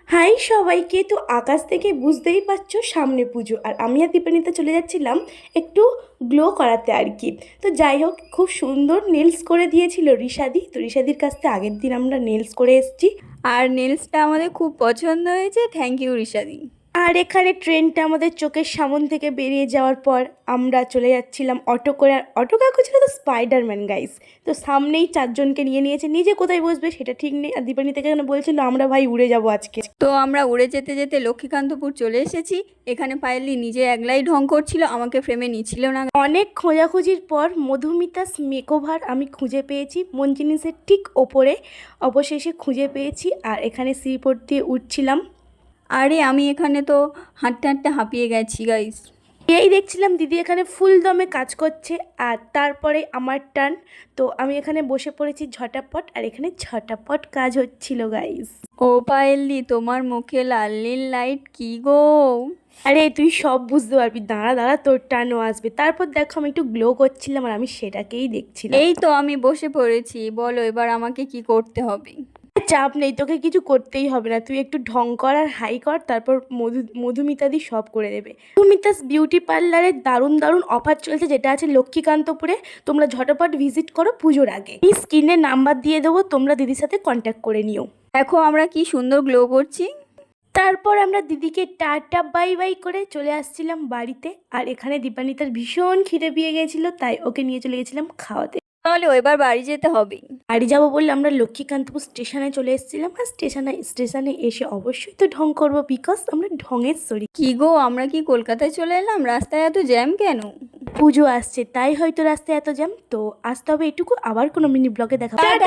High সবাইকে। তো আকাশ থেকে বুঝতেই পারছো সামনে পুজো, আর আমি আর দীপানিতে চলে যাচ্ছিলাম একটু গ্লো করাতে আর কি। তো যাই হোক, খুব সুন্দর নেলস করে দিয়েছিল রিশাদি। তো রিশাদির কাছ থেকে আগের দিন আমরা নেলস করে এসেছি, আর নেলসটা আমাদের খুব পছন্দ হয়েছে। Thank you ঋষাদি। আর এখানে ট্রেনটা আমাদের চোখের সামন থেকে বেরিয়ে যাওয়ার পর আমরা চলে যাচ্ছিলাম অটো করে। আর অটো কাকু ছিল তো স্পাইডারম্যান গাইস। তো সামনেই চারজনকে নিয়ে নিয়েছে, নিজে কোথায় বসবে সেটা ঠিক নেই। আর দীপানি থেকে বলছিল আমরা ভাই উড়ে যাব আজকে। তো আমরা উড়ে যেতে যেতে লক্ষ্মীকান্তপুর চলে এসেছি। এখানে পায়েলি নিজে একলাই ঢং করছিল, আমাকে ফ্রেমে নিচ্ছিল না। অনেক খোঁজাখুঁজির পর মধুমিতাস মেকওভার আমি খুঁজে পেয়েছি মন জিনিসের ঠিক ওপরে। অবশেষে খুঁজে পেয়েছি, আর এখানে শ্রীপোর্ট দিয়ে উঠছিলাম। আরে আমি এখানে তো হাঁটতে হাঁটতে হাঁপিয়ে গেছি গাইস। এই দেখছিলাম দিদি এখানে ফুল দমে কাজ করছে, আর তারপরে আমার টার্ন। তো আমি এখানে বসে পড়েছি ঝটাপট, আর এখানে ঝটাপট কাজ হচ্ছিল গাইস। ও পায়েলি, তোমার মুখে লাল নীল লাইট কি গো? আরে তুই সব বুঝতে পারবি, দাঁড়া দাঁড়া, তোর টার্নও আসবে। তারপর দেখো আমি একটু গ্লো করছিলাম, আর আমি সেটাকেই দেখছিলাম। এই তো আমি বসে পড়েছি, বলো এবার আমাকে কি করতে হবে? চাপ নেই, তোকে কিছু করতেই হবে না। তুই একটু ঢং কর আর হাই কর, তারপর মধুমিতাদি সব করে দেবে। মধুমিতাস বিউটি পার্লারে দারুণ দারুণ অফার চলছে, যেটা আছে লক্ষ্মীকান্তপুরে। তোমরা ঝটপট ভিজিট করো পুজোর আগে। এই স্ক্রিনে নাম্বার দিয়ে দেবো, তোমরা দিদির সাথে কন্ট্যাক্ট করে নিও। দেখো আমরা কি সুন্দর গ্লো করছি। তারপর আমরা দিদিকে টাটা বাই বাই করে চলে আসছিলাম বাড়িতে। আর এখানে দীপানিতার ভীষণ খিদে পেয়ে গেছিলো, তাই ওকে নিয়ে চলে গেছিলাম খাওয়াতে। তাহলে এবার বাড়ি যেতে হবে। বাড়ি যাবো বললে আমরা লক্ষ্মীকান্তপুর স্টেশনে চলে এসেছিলাম। আর স্টেশনে এসে অবশ্যই তো ঢং করবো, বিকজ আমরা ঢঙের শরীর। কি গো, আমরা কি কলকাতায় চলে এলাম? রাস্তায় এত জ্যাম কেন? পুজো আসছে তাই হয়তো রাস্তায় এত জ্যাম। তো আসতে হবে এটুকু, আবার কোনো মিনি ব্লগে দেখা হবে।